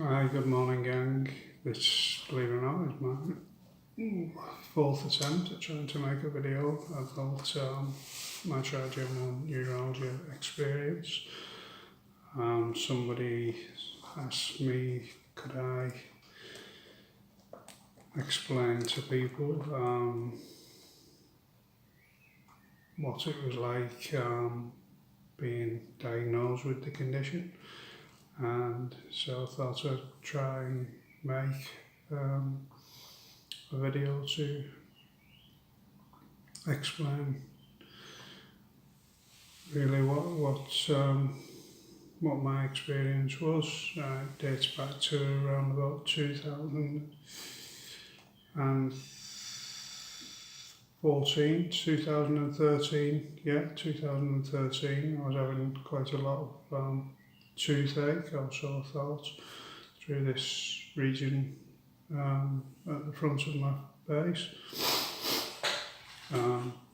Hi, good morning, gang. This, believe it or not, is my fourth attempt at trying to make a video about my trigeminal neuralgia experience. Somebody asked me, could I explain to people what it was like being diagnosed with the condition. And so I thought I'd try and make a video to explain really what my experience was. It dates back to around about 2013. Yeah, 2013. I was having quite a lot of toothache, also I thought, through this region at the front of my face.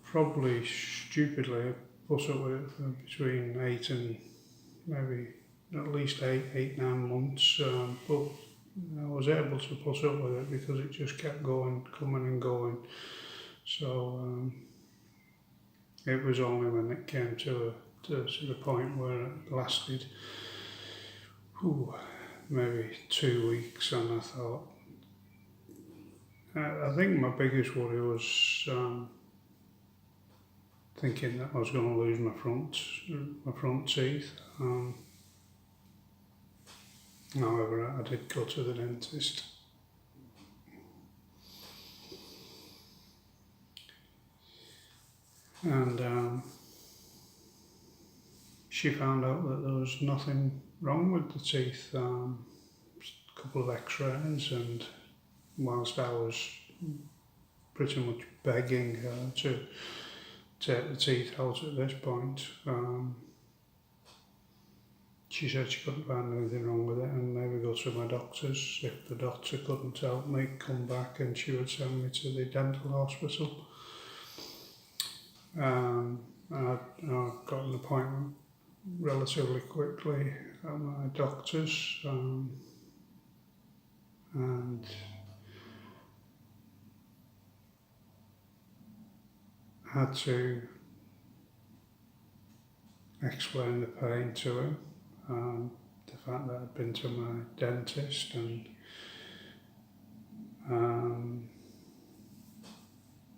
Probably stupidly, I put up with it for between 8 and maybe at least 9 months, but I was able to put up with it because it just kept going, coming and going. So it was only when it came to the point where it lasted maybe 2 weeks, and I thought, I think my biggest worry was thinking that I was going to lose my front teeth. However, I did go to the dentist. And she found out that there was nothing wrong with the teeth. A couple of x-rays, and whilst I was pretty much begging her to take the teeth out at this point, she said she couldn't find anything wrong with it and maybe go to my doctors. If the doctor couldn't help me, come back and she would send me to the dental hospital. I got an appointment relatively quickly at my doctor's, and had to explain the pain to him, the fact that I'd been to my dentist, and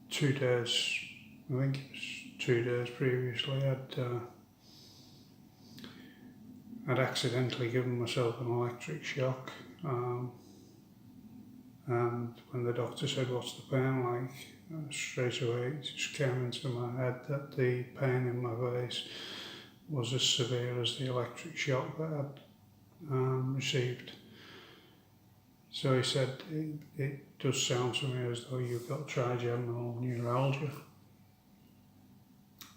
2 days, I think it was 2 days previously, I'd accidentally given myself an electric shock, and when the doctor said, "What's the pain like?" straight away it just came into my head that the pain in my face was as severe as the electric shock that I'd received. So he said, it does sound to me as though you've got trigeminal neuralgia,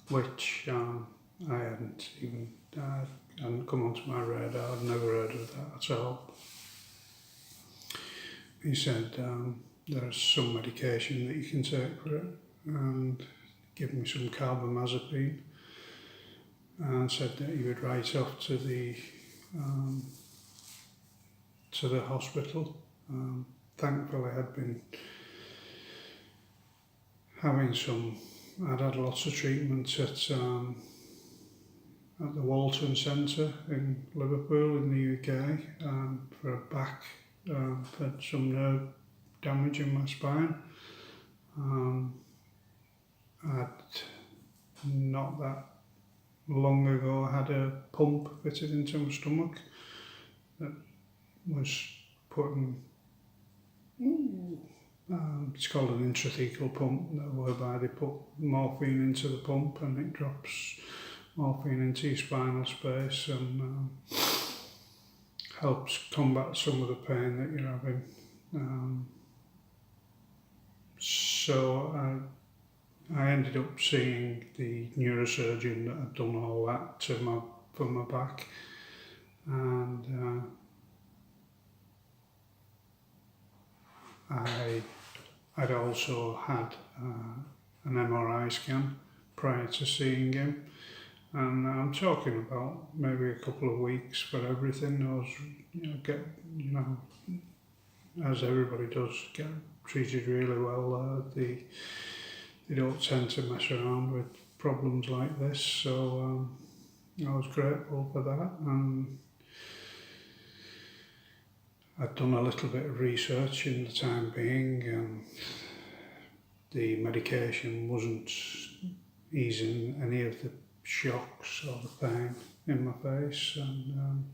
which I hadn't come onto my radar. I'd never heard of that at all. He said there's some medication that you can take for it, and give me some carbamazepine, and said that he would write off to the hospital. Thankfully, I'd had lots of treatment at the Walton Centre in Liverpool in the UK for a back, for some nerve damage in my spine. I'd not that long ago had a pump fitted into my stomach that was putting, it's called an intrathecal pump, whereby they put morphine into the pump and it drops morphine into your spinal space and helps combat some of the pain that you're having. So I ended up seeing the neurosurgeon that had done all that for my back, and I'd also had an MRI scan prior to seeing him, And I'm talking about maybe a couple of weeks for everything. I was, as everybody does, get treated really well. They don't tend to mess around with problems like this, so I was grateful for that. And I'd done a little bit of research in the time being, and the medication wasn't easing any of the shocks or the pain in my face, and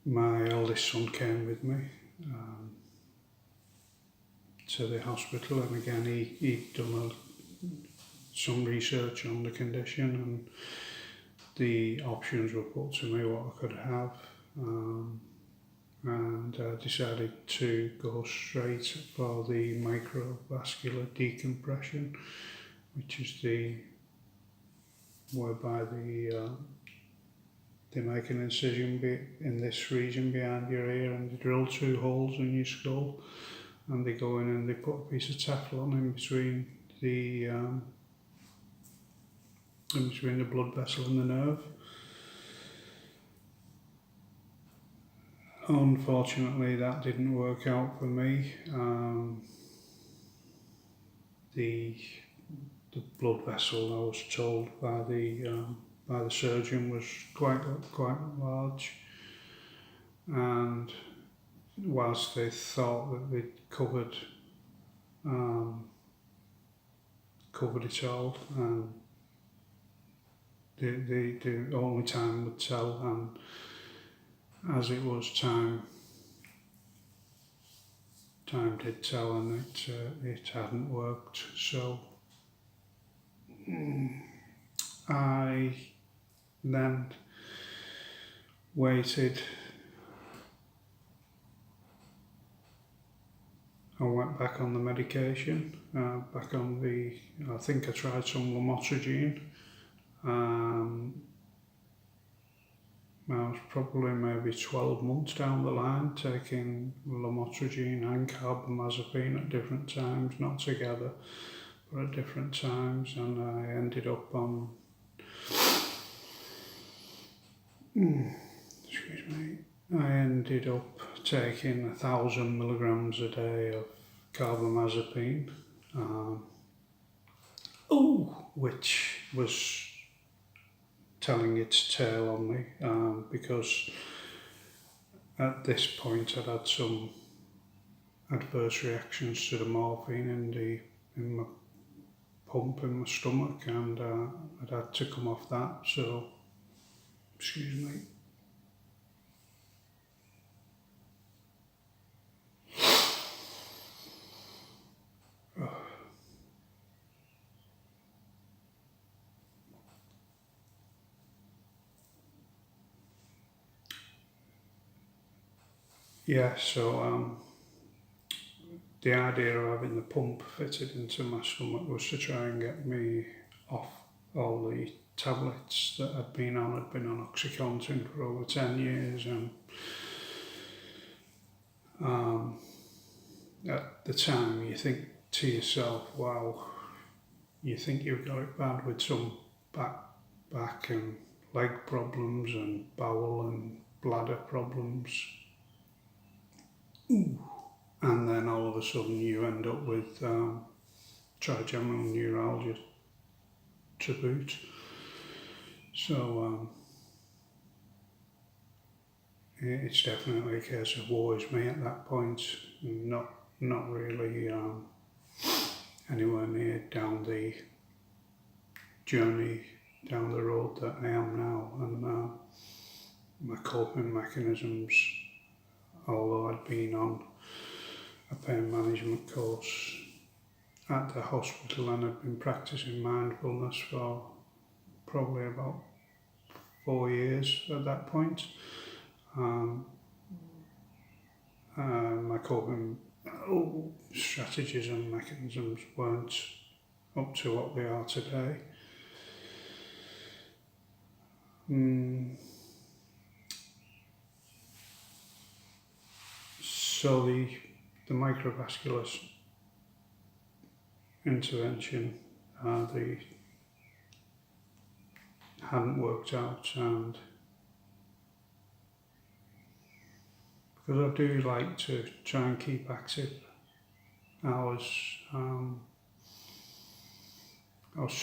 my eldest son came with me to the hospital, and again he'd done some research on the condition, and the options were put to me what I could have, and I decided to go straight for the microvascular decompression, which is whereby they make an incision in this region behind your ear, and they drill 2 holes in your skull, and they go in and they put a piece of Teflon in between the blood vessel and the nerve. Unfortunately, that didn't work out for me. The blood vessel, I was told by the surgeon, was quite large, and whilst they thought that they'd covered it all, and the only time would tell, and as it was, time did tell, and it hadn't worked. So I then waited. I went back on the medication, I think I tried some lamotrigine. I was probably maybe 12 months down the line taking lamotrigine and carbamazepine at different times, not together, but at different times, and I ended up on, I ended up taking 1,000 milligrams a day of carbamazepine, which was telling its tale on me, because at this point I'd had some adverse reactions to the morphine in my pump in my stomach, and I'd had to come off that. So, excuse me. Yeah, so the idea of having the pump fitted into my stomach was to try and get me off all the tablets that I'd been on. I'd been on Oxycontin for over 10 years, and at the time you think to yourself, wow, you think you've got it bad with some back and leg problems and bowel and bladder problems. And then all of a sudden you end up with trigeminal neuralgia to boot. So it's definitely a case of woe is me at that point, not really anywhere near down the journey, down the road that I am now, and my coping mechanisms, although I'd been on a pain management course at the hospital and I'd been practicing mindfulness for probably about 4 years at that point. My coping strategies and mechanisms weren't up to what they are today. So the microvascular intervention they hadn't worked out, and because I do like to try and keep active, I was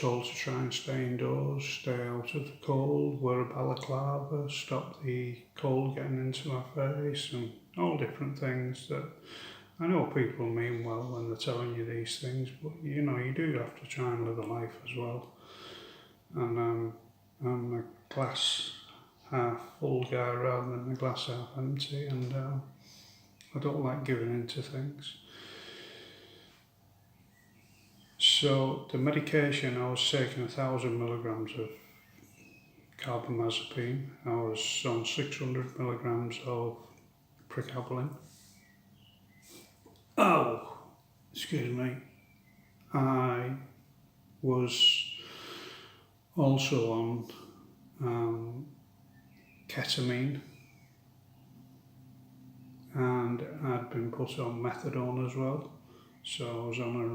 told to try and stay indoors, stay out of the cold, wear a balaclava, stop the cold getting into my face, and all different things that I know people mean well when they're telling you these things, but you know, you do have to try and live a life as well. And I'm a glass half full guy rather than a glass half empty, and I don't like giving in to things. So the medication, I was taking 1,000 milligrams of carbamazepine. I was on 600 milligrams of pregabalin. Oh, excuse me. I was also on ketamine, and I'd been put on methadone as well. So I was on a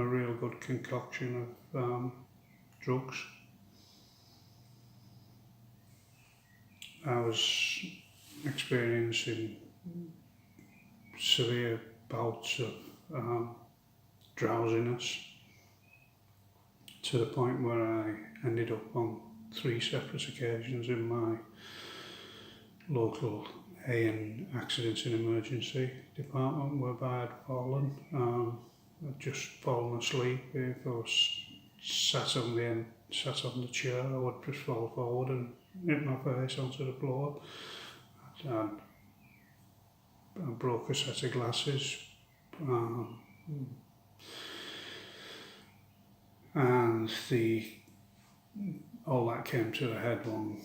real good concoction of drugs. I was experiencing severe bouts of drowsiness, to the point where I ended up on 3 separate occasions in my local A&E accidents and emergency department whereby I'd fallen. I'd just fallen asleep. If I was sat on the chair, I would just fall forward and hit my face onto the floor. I broke a set of glasses, and all that came to a head one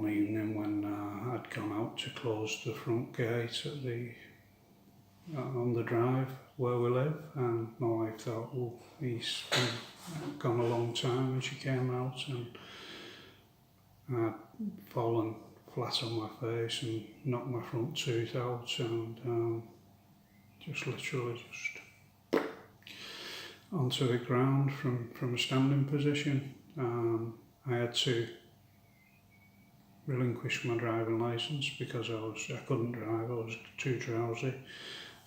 evening when I'd gone out to close the front gate at on the drive where we live, and my wife thought, oh, he's been gone a long time, and she came out, and I'd fallen flat on my face and knocked my front tooth out, and just literally onto the ground from a standing position. I had to relinquish my driving licence because I couldn't drive. I was too drowsy.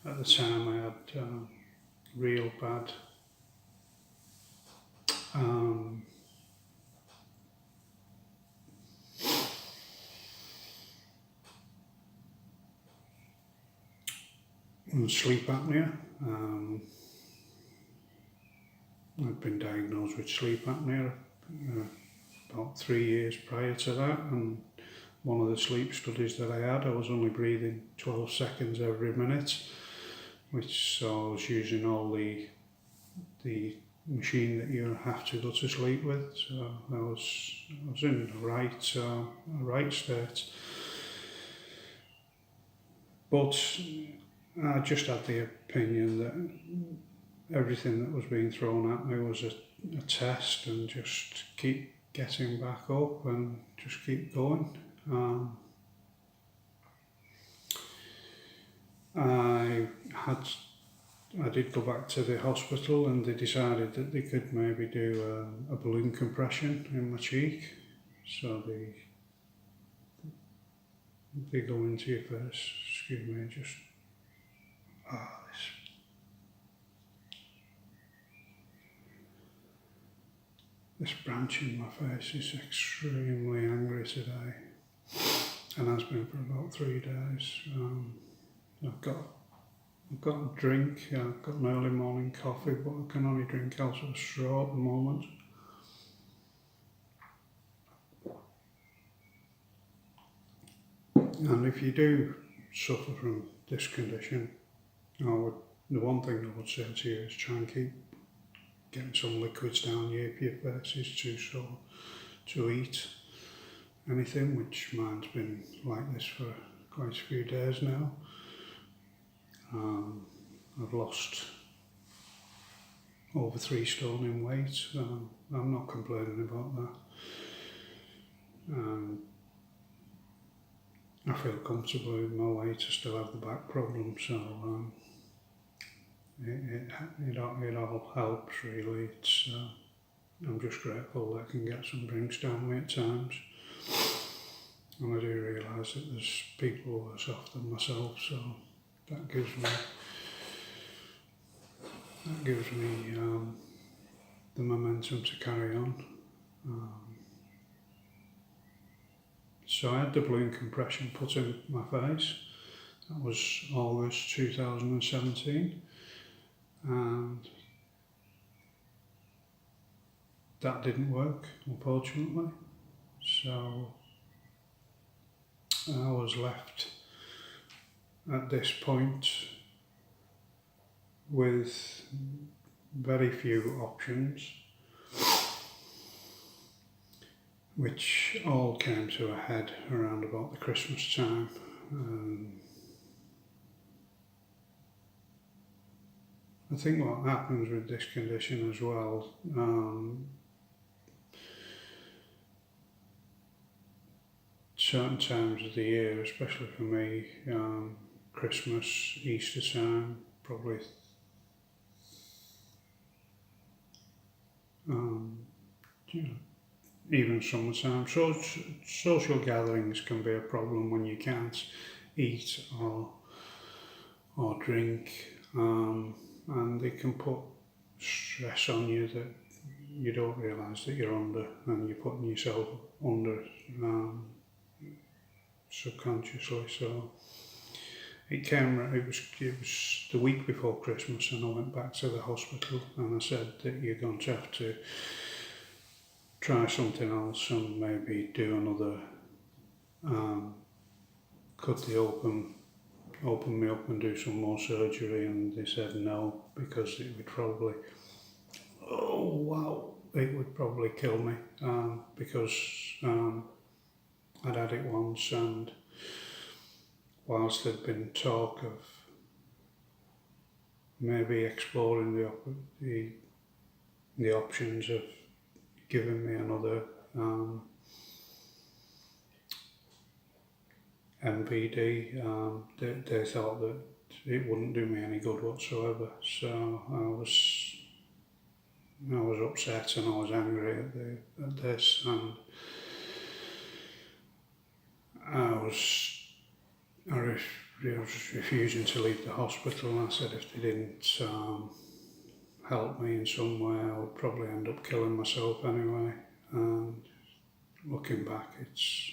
At the time I had real bad sleep apnea. I'd been diagnosed with sleep apnea about 3 years prior to that, and one of the sleep studies that I had, I was only breathing 12 seconds every minute, so I was using all the machine that you have to go to sleep with. So I was in the right state, but I just had the opinion that everything that was being thrown at me was a test, and just keep getting back up and just keep going. I did go back to the hospital, and they decided that they could maybe do a balloon compression in my cheek. So they go into your face. Excuse me, just this branch in my face is extremely angry today, and has been for about 3 days. I've got a drink. I've got an early morning coffee, but I can only drink out of a straw at the moment. And if you do suffer from this condition, the one thing I would say to you is try and keep getting some liquids down you if your face is too sore to eat anything, which mine's been like this for quite a few days now. I've lost over 3 stone in weight. I'm not complaining about that. I feel comfortable with my weight. I still have the back problem, so it all helps really. I'm just grateful that I can get some drinks down me at times. And I do realise that there's people who are soft than myself, so that gives me the momentum to carry on. So I had the balloon compression put in my face. That was August 2017, and that didn't work, unfortunately. So I was left at this point with very few options, which all came to a head around about the Christmas time. I think what happens with this condition as well, certain times of the year, especially for me, Christmas, Easter time, probably even summertime. So social gatherings can be a problem when you can't eat or drink, and they can put stress on you that you don't realise that you're under, and you're putting yourself under subconsciously. So it was the week before Christmas, and I went back to the hospital and I said that you're going to have to try something else and maybe do another, cut the open me up and do some more surgery, and they said no, because it would probably, it would probably kill me, because I'd had it once, and whilst there'd been talk of maybe exploring the options of giving me another MVD, they thought that it wouldn't do me any good whatsoever. So I was upset and I was angry at this, and I was refusing to leave the hospital, and I said if they didn't help me in some way, I would probably end up killing myself anyway. And looking back, it's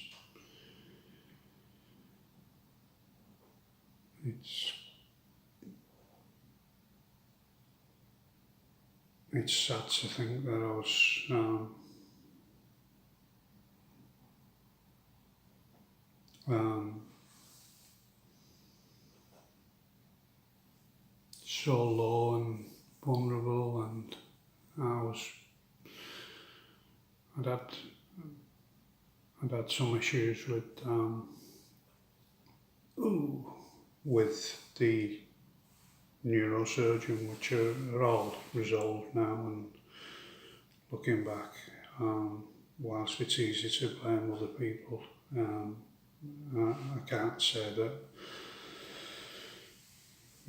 sad to think that I was so low and vulnerable, and I'd had some issues with the neurosurgeon, which are all resolved now. And looking back, whilst it's easy to blame other people, I can't say that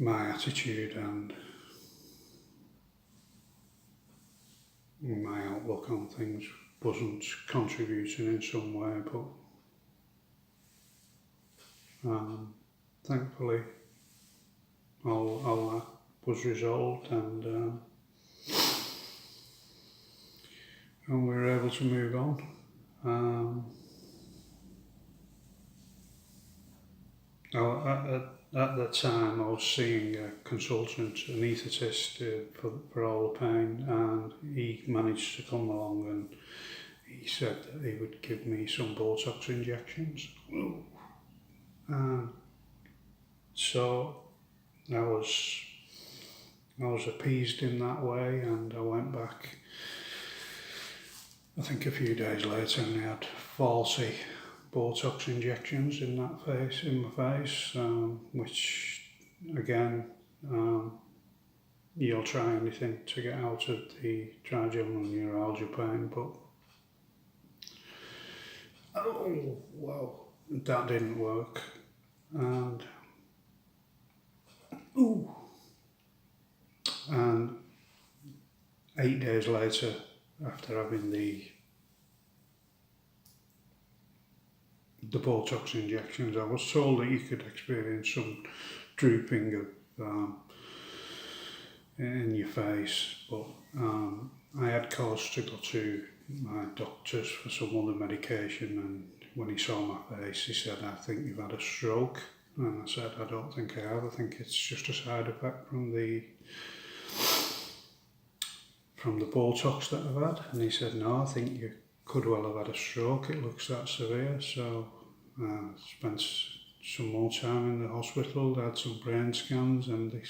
my attitude and my outlook on things wasn't contributing in some way, but thankfully all that was resolved, and we were able to move on. At the time I was seeing a consultant, anaesthetist, for all the pain, and he managed to come along and he said that he would give me some Botox injections. So I was appeased in that way, and I went back, I think a few days later, and I had 40 Botox injections in my face, which again, you'll try anything to get out of the trigeminal neuralgia pain, but that didn't work. And 8 days later, after having the Botox injections, I was told that you could experience some drooping of in your face, but I had cause to go to my doctors for some other medication, and when he saw my face he said, "I think you've had a stroke." And I said, "I don't think I have, I think it's just a side effect from the Botox that I've had." And he said, "No, I think you could well have had a stroke, it looks that severe." So I spent some more time in the hospital, had some brain scans, and they,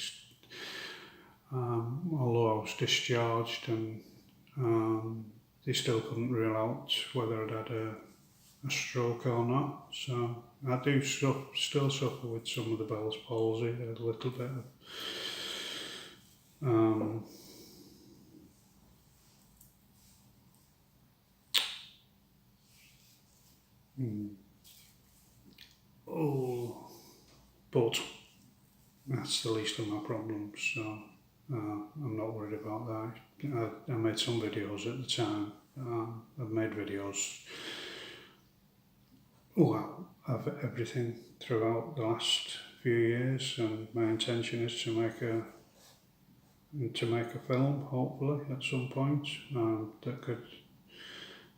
although I was discharged, and they still couldn't rule out whether I'd had a stroke or not. So I do still suffer with some of the Bell's palsy, a little bit of but that's the least of my problems, so I'm not worried about that. I made some videos at the time. I've made videos of everything throughout the last few years, and my intention is to make a film, hopefully at some point, that could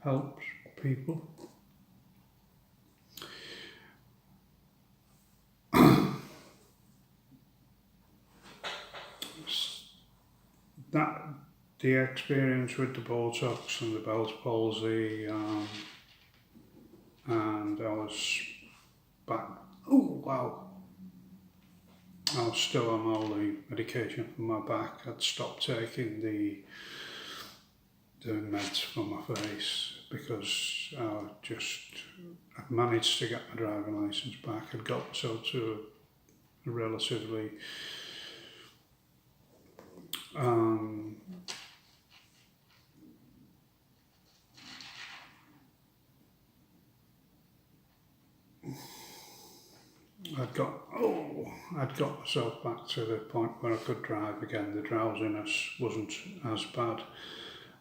help people. That the experience with the Botox and the Bell's palsy, and I was back. Oh wow! I was still on all the medication for my back. I'd stopped taking the meds for my face because I managed to get my driving licence back. I'd got myself to a relatively I'd got myself back to the point where I could drive again. The drowsiness wasn't as bad,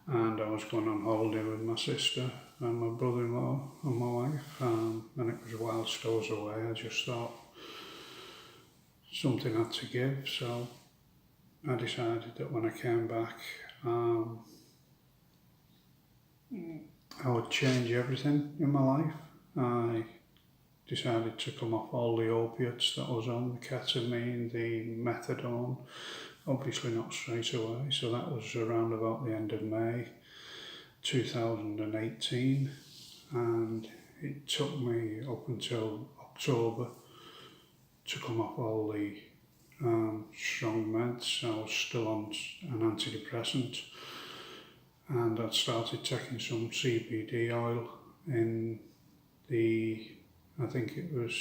and I was going on holiday with my sister and my brother-in-law and my wife, and it was whilst I was away. I just thought something had to give, so I decided that when I came back, I would change everything in my life. I decided to come off all the opiates that I was on, the ketamine, the methadone, obviously not straight away, so that was around about the end of May 2018, and it took me up until October to come off all the strong meds. I was still on an antidepressant, and I'd started taking some CBD oil in I think it was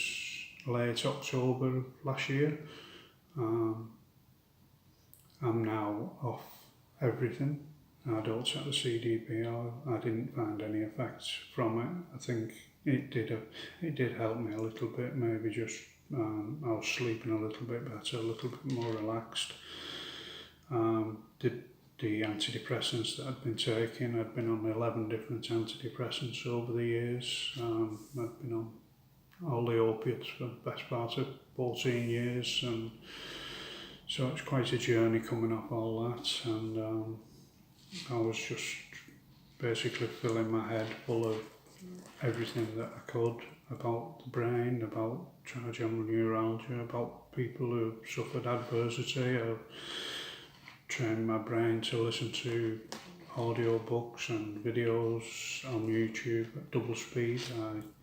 late October of last year. I'm now off everything. I don't take the CBD oil. I didn't find any effects from it. I think it did help me a little bit, maybe just I was sleeping a little bit better, a little bit more relaxed. The antidepressants that I'd been taking, I'd been on 11 different antidepressants over the years. I'd been on all the opiates for the best part of 14 years, and so it's quite a journey coming off all that, and I was just basically filling my head full of everything that I could about the brain, about trigeminal neuralgia, about people who suffered adversity. I trained my brain to listen to audio books and videos on YouTube at double speed,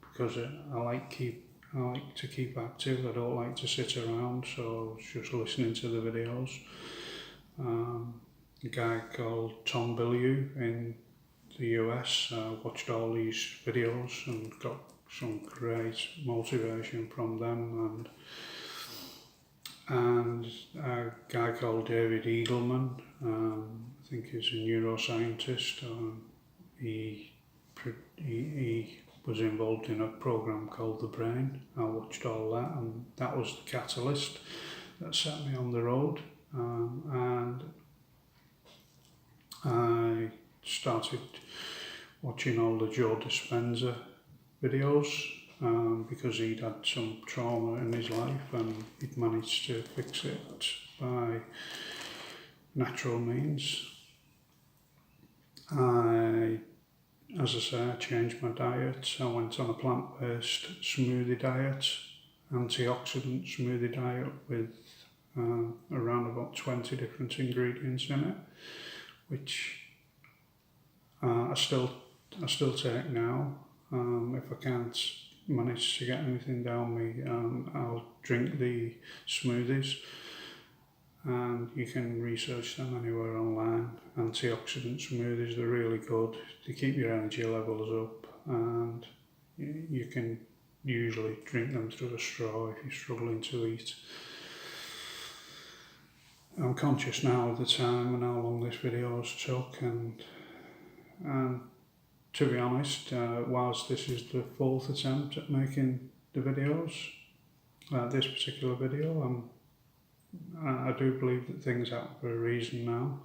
because I like to keep active. I don't like to sit around, so I was just listening to the videos. A guy called Tom Bilyeu in the US, watched all these videos and got some great motivation from them, and a guy called David Eagleman, I think he's a neuroscientist. He was involved in a program called The Brain. I watched all that, and that was the catalyst that set me on the road, and I started watching all the Joe Dispenza videos because he'd had some trauma in his life and he'd managed to fix it by natural means. As I say, I changed my diet. I went on a plant-based smoothie diet, antioxidant smoothie diet with around about 20 different ingredients in it, which I still take now. If I can't manage to get anything down me, I'll drink the smoothies, and you can research them anywhere online. Antioxidant smoothies, they're really good. They keep your energy levels up, and you can usually drink them through a straw if you're struggling to eat. I'm conscious now of the time and how long this video has took, and to be honest, whilst this is the 4th attempt at making the videos, this particular video, I do believe that things happen for a reason now,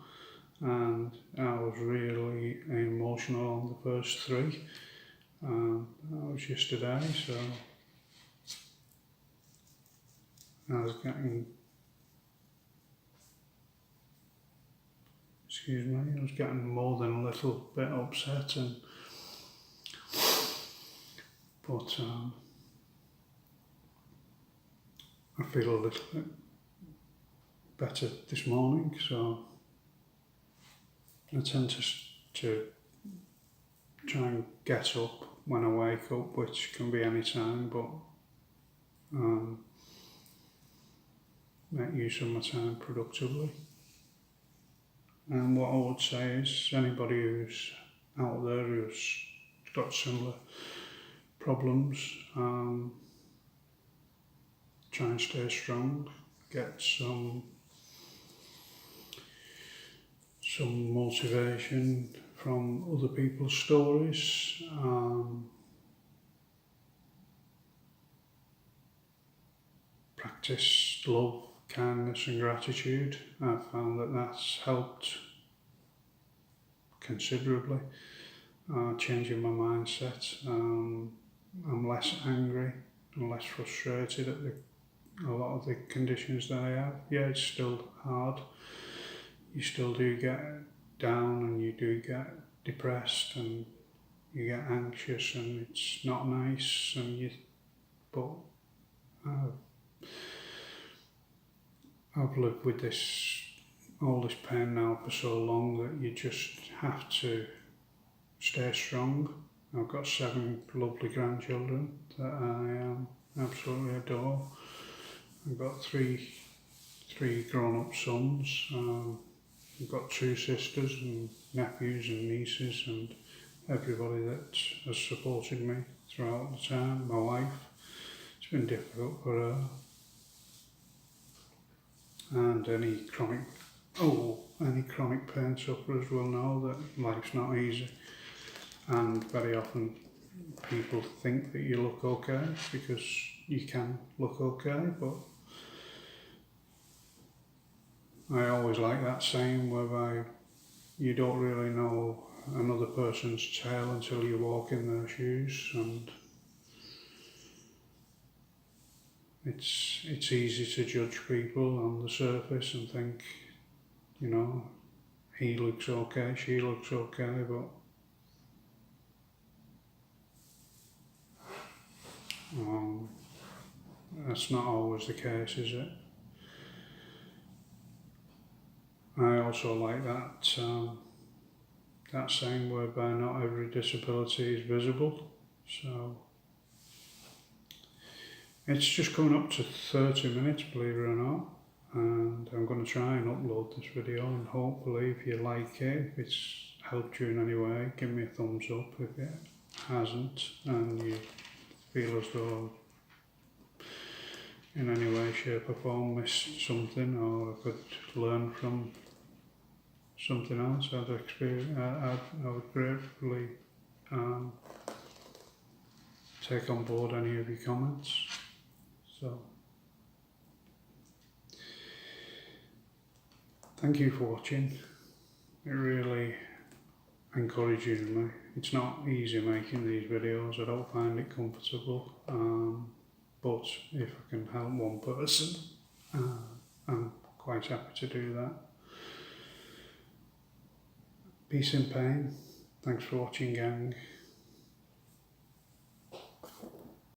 and I was really emotional on the first 3. That was yesterday, so I was getting, I was getting more than a little bit upset, but I feel a little bit better this morning, so I tend to try and get up when I wake up, which can be any time, but make use of my time productively. And what I would say is, anybody who's out there who's got similar problems, try and stay strong, get some motivation from other people's stories. Practice love, kindness and gratitude. I've found that that's helped considerably, changing my mindset. I'm less angry and less frustrated at a lot of the conditions that I have. Yeah, it's still hard. You still do get down and you do get depressed and you get anxious and it's not nice, but I've lived with all this pain now for so long that you just have to stay strong. I've got 7 lovely grandchildren that I absolutely adore. I've got 3 grown-up sons. I've got 2 sisters and nephews and nieces and everybody that has supported me throughout the time. My wife, it's been difficult for her. And any chronic pain sufferers will know that life's not easy. And very often people think that you look okay because you can look okay, but I always like that saying whereby you don't really know another person's tale until you walk in their shoes, and it's easy to judge people on the surface and think, you know, he looks okay, she looks okay, but that's not always the case, is it? I also like that saying whereby not every disability is visible. So it's just coming up to 30 minutes, believe it or not, and I'm going to try and upload this video, and hopefully if you like it, if it's helped you in any way, give me a thumbs up. If it hasn't and you feel as though in any way, shape or form missed something, or I could learn from something else I would gratefully take on board any of your comments. So, thank you for watching. It really encouraging me. It's not easy making these videos, I don't find it comfortable, but if I can help one person, I'm quite happy to do that. Peace and pain. Thanks for watching, gang.